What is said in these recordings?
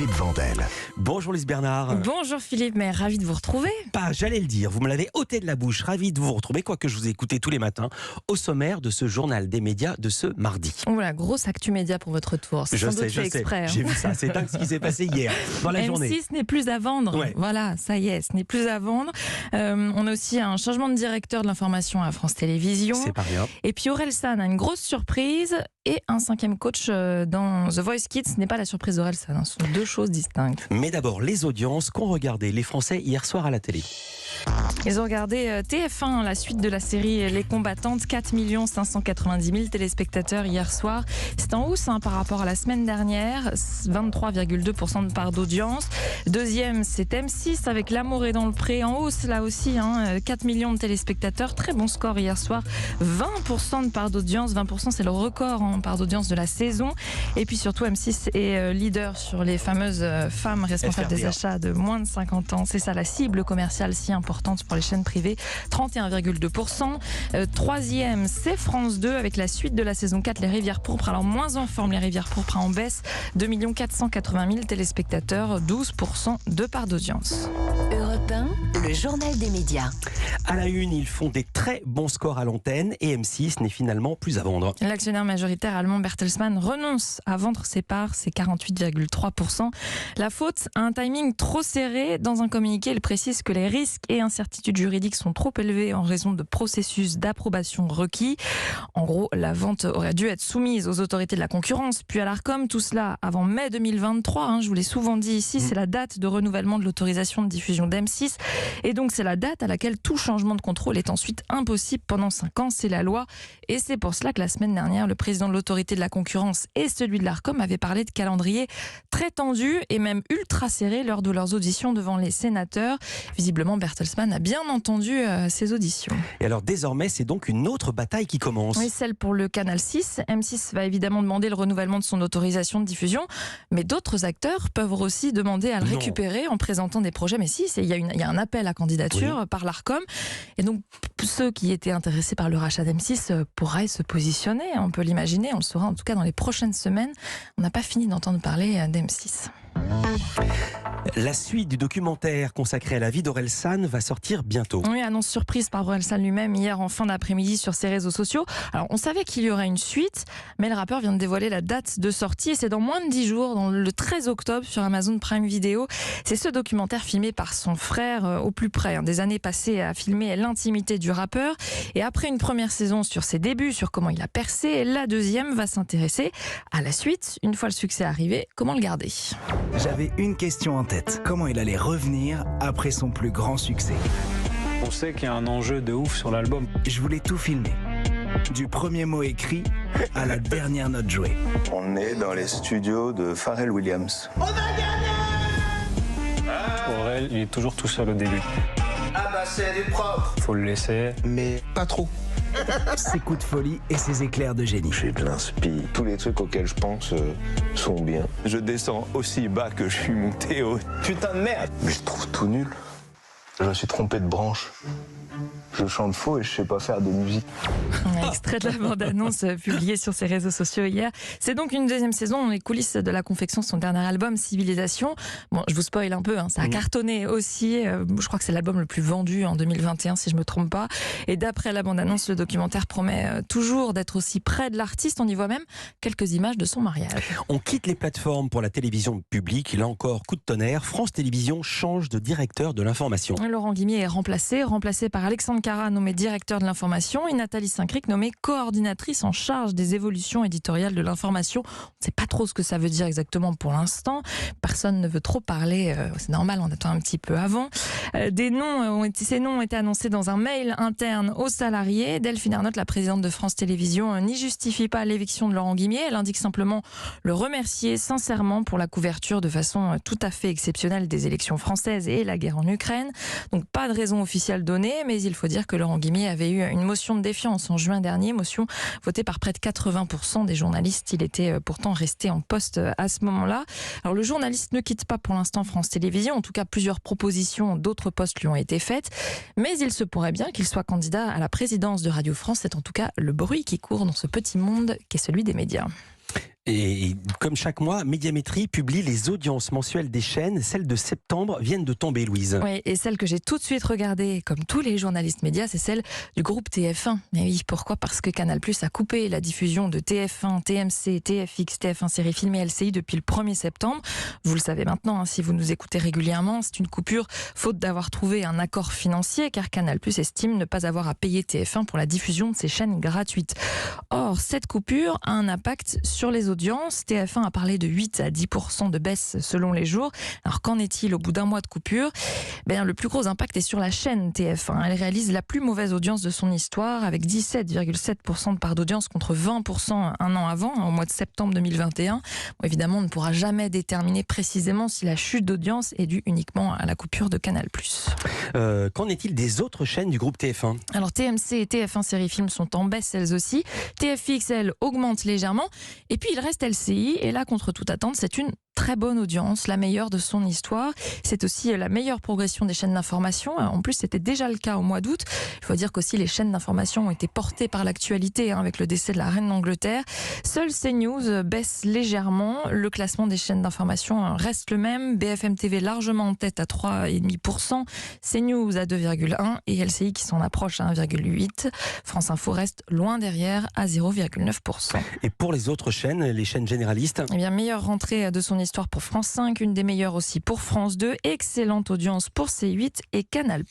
de Vandel. Bonjour Lise Bernard. Bonjour Philippe, mais ravi de vous retrouver. Pas, j'allais le dire, vous me l'avez ôté de la bouche. Ravi de vous retrouver, quoique je vous ai écouté tous les matins au sommaire de ce journal des médias de ce mardi. Oula, grosse actu média pour votre tour. C'est sans doute fait exprès. J'ai vu ça, c'est dingue ce qui s'est passé hier dans la journée. M6 n'est plus à vendre. Ouais. Voilà, ça y est, ce n'est plus à vendre. On a aussi un changement de directeur de l'information à France Télévisions. C'est pas rien. Et puis Orelsan a une grosse surprise et un 5e coach dans The Voice Kids. Ce n'est pas la surprise d'Orelsan, ce sont deux choses distinctes. Mais d'abord, les audiences qu'ont regardé les Français hier soir à la télé. Ils ont regardé TF1, la suite de la série Les Combattantes, 4 590 000 téléspectateurs hier soir. C'est en hausse par rapport à la semaine dernière, 23,2% de part d'audience. Deuxième, c'est M6 avec L'amour est dans le pré, en hausse là aussi, 4 millions de téléspectateurs. Très bon score hier soir, 20% de part d'audience. 20%, c'est le record en part d'audience de la saison. Et puis surtout, M6 est leader sur les fameuses femmes responsables des achats de moins de 50 ans. C'est ça la cible commerciale si importante pour les chaînes privées, 31,2%. Troisième, c'est France 2 avec la suite de la saison 4, Les Rivières Pourpres. Alors moins en forme, Les Rivières Pourpres en baisse, 2 480 000 téléspectateurs, 12% de part d'audience. Europe 1, le journal des médias. À la une, ils font des très bons scores à l'antenne et M6 n'est finalement plus à vendre. L'actionnaire majoritaire allemand Bertelsmann renonce à vendre ses parts, c'est 48,3%. La faute, un timing trop serré. Dans un communiqué, il précise que les risques et incertitudes juridiques sont trop élevés en raison de processus d'approbation requis. En gros, la vente aurait dû être soumise aux autorités de la concurrence, puis à l'Arcom, tout cela avant mai 2023. Je vous l'ai souvent dit ici, c'est la date de renouvellement de l'autorisation de diffusion d'M6. Et donc, c'est la date à laquelle tout changement de contrôle est ensuite impossible pendant 5 ans. C'est la loi. Et c'est pour cela que la semaine dernière, le président de l'autorité de la concurrence et celui de l'Arcom avaient parlé de calendrier très tendu et même ultra serré lors de leurs auditions devant les sénateurs. Visiblement, Bertelsmann a bien entendu ces auditions. Et alors désormais, c'est donc une autre bataille qui commence. Oui, celle pour le Canal 6. M6 va évidemment demander le renouvellement de son autorisation de diffusion, mais d'autres acteurs peuvent aussi demander à le récupérer en présentant des projets. Mais si, il y a un appel à candidature par l'Arcom. Et donc, ceux qui étaient intéressés par le rachat d'M6 pourraient se positionner. On peut l'imaginer, on le saura en tout cas dans les prochaines semaines. On n'a pas fini d'entendre parler d'M6. La suite du documentaire consacré à la vie d'Orelsan va sortir bientôt. Oui, annonce surprise par Orelsan lui-même hier en fin d'après-midi sur ses réseaux sociaux. Alors, on savait qu'il y aurait une suite, mais le rappeur vient de dévoiler la date de sortie et c'est dans moins de 10 jours, le 13 octobre sur Amazon Prime Video. C'est ce documentaire filmé par son frère au plus près, des années passées à filmer l'intimité du rappeur. Et après une première saison sur ses débuts, sur comment il a percé, la deuxième va s'intéresser à la suite. Une fois le succès arrivé, comment le garder ? J'avais une question en tête. Comment il allait revenir après son plus grand succès? On sait qu'il y a un enjeu de ouf sur l'album. Je voulais tout filmer. Du premier mot écrit à la dernière note jouée. On est dans les studios de Pharrell Williams. Aurel, il est toujours tout seul au début. Ah bah c'est du propre. Faut le laisser. Mais pas trop. Ses coups de folie et ses éclairs de génie. Je suis plein spi. Tous les trucs auxquels je pense sont bien. Je descends aussi bas que je suis monté haut. Putain de merde. Mais je trouve tout nul. Je me suis trompé de branche. Je chante faux et je sais pas faire de musique. Un extrait de la bande-annonce publiée sur ses réseaux sociaux hier. C'est donc une deuxième saison dans les coulisses de la confection de son dernier album, Civilisation. Bon, je vous spoil un peu, ça a cartonné aussi. Je crois que c'est l'album le plus vendu en 2021, si je me trompe pas. Et d'après la bande-annonce, le documentaire promet toujours d'être aussi près de l'artiste. On y voit même quelques images de son mariage. On quitte les plateformes pour la télévision publique. Là encore, coup de tonnerre. France Télévisions change de directeur de l'information. Laurent Guimier est remplacé par Alexandre Cara, nommé directeur de l'information, et Nathalie Saint-Cric, nommée coordinatrice en charge des évolutions éditoriales de l'information. On ne sait pas trop ce que ça veut dire exactement pour l'instant. Personne ne veut trop parler. C'est normal, on attend un petit peu avant. Ces noms ont été annoncés dans un mail interne aux salariés. Delphine Ernotte, la présidente de France Télévisions, n'y justifie pas l'éviction de Laurent Guimier. Elle indique simplement le remercier sincèrement pour la couverture de façon tout à fait exceptionnelle des élections françaises et la guerre en Ukraine. Donc pas de raison officielle donnée, mais il faut dire que Laurent Guimier avait eu une motion de défiance en juin dernier, motion votée par près de 80% des journalistes. Il était pourtant resté en poste à ce moment-là. Alors le journaliste ne quitte pas pour l'instant France Télévisions. En tout cas, plusieurs propositions d'autres postes lui ont été faites. Mais il se pourrait bien qu'il soit candidat à la présidence de Radio France. C'est en tout cas le bruit qui court dans ce petit monde qu'est celui des médias. Et comme chaque mois, Médiamétrie publie les audiences mensuelles des chaînes. Celles de septembre viennent de tomber, Louise. Oui, et celle que j'ai tout de suite regardée, comme tous les journalistes médias, c'est celle du groupe TF1. Mais oui, pourquoi ? Parce que Canal+ a coupé la diffusion de TF1, TMC, TFX, TF1 Série Film et LCI depuis le 1er septembre. Vous le savez maintenant, si vous nous écoutez régulièrement, c'est une coupure faute d'avoir trouvé un accord financier, car Canal+ estime ne pas avoir à payer TF1 pour la diffusion de ses chaînes gratuites. Or, cette coupure a un impact sur les audiences. TF1 a parlé de 8 à 10% de baisse selon les jours. Alors qu'en est-il au bout d'un mois de coupure ? Le plus gros impact est sur la chaîne TF1. Elle réalise la plus mauvaise audience de son histoire avec 17,7% de part d'audience contre 20% un an avant, au mois de septembre 2021. Évidemment, on ne pourra jamais déterminer précisément si la chute d'audience est due uniquement à la coupure de Canal+. Qu'en est-il des autres chaînes du groupe TF1 ? Alors TMC et TF1 Série Film sont en baisse elles aussi. TFX, elle, augmente légèrement. Et puis il reste LCI. Et là, contre toute attente, c'est une très bonne audience, la meilleure de son histoire. C'est aussi la meilleure progression des chaînes d'information. En plus, c'était déjà le cas au mois d'août. Il faut dire qu'aussi les chaînes d'information ont été portées par l'actualité avec le décès de la reine d'Angleterre. Seul CNews baisse légèrement. Le classement des chaînes d'information reste le même. BFM TV largement en tête à 3,5%. CNews à 2,1% et LCI qui s'en approche à 1,8%. France Info reste loin derrière à 0,9%. Et pour les autres chaînes, les chaînes généralistes ? Meilleure rentrée de son histoire pour France 5, une des meilleures aussi pour France 2, excellente audience pour C8 et Canal+.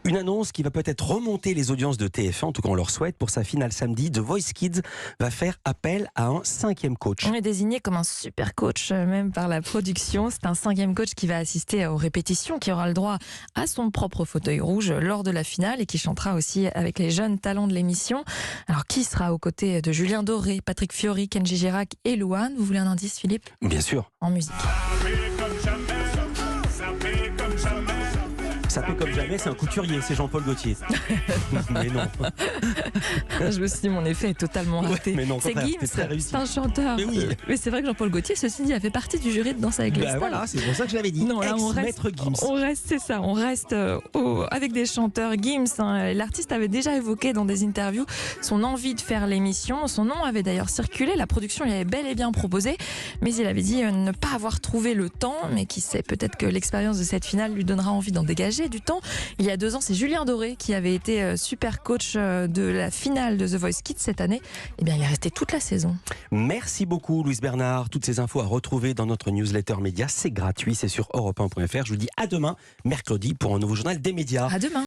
Une annonce qui va peut-être remonter les audiences de TF1, en tout cas on leur souhaite. Pour sa finale samedi, The Voice Kids va faire appel à un 5e coach. On est désigné comme un super coach, même par la production. C'est un 5e coach qui va assister aux répétitions, qui aura le droit à son propre fauteuil rouge lors de la finale et qui chantera aussi avec les jeunes talents de l'émission. Alors qui sera aux côtés de Julien Doré, Patrick Fiori, Kenji Girac et Louane ? Vous voulez un indice, Philippe ? Bien sûr. En musique. Ça fait comme jamais, c'est un couturier, c'est Jean-Paul Gaultier. Mais non. Je me suis dit, mon effet est totalement raté. Ouais, mais non, c'est Gims, très réussi. c'est un chanteur. Mais oui. Mais c'est vrai que Jean-Paul Gaultier, ceci dit, a fait partie du jury de Danse avec les stars. Voilà, c'est pour ça que je l'avais dit. Non, là, Ex-maître Gims. On reste avec des chanteurs. Gims, l'artiste avait déjà évoqué dans des interviews son envie de faire l'émission. Son nom avait d'ailleurs circulé, la production lui avait bel et bien proposé, mais il avait dit ne pas avoir trouvé le temps, mais qui sait, peut-être que l'expérience de cette finale lui donnera envie d'en dégager du temps. Il y a 2 ans, c'est Julien Doré qui avait été super coach de la finale de The Voice Kids cette année. Il est resté toute la saison. Merci beaucoup Louise Bernard. Toutes ces infos à retrouver dans notre newsletter média. C'est gratuit, c'est sur europe1.fr. Je vous dis à demain, mercredi, pour un nouveau journal des médias. À demain.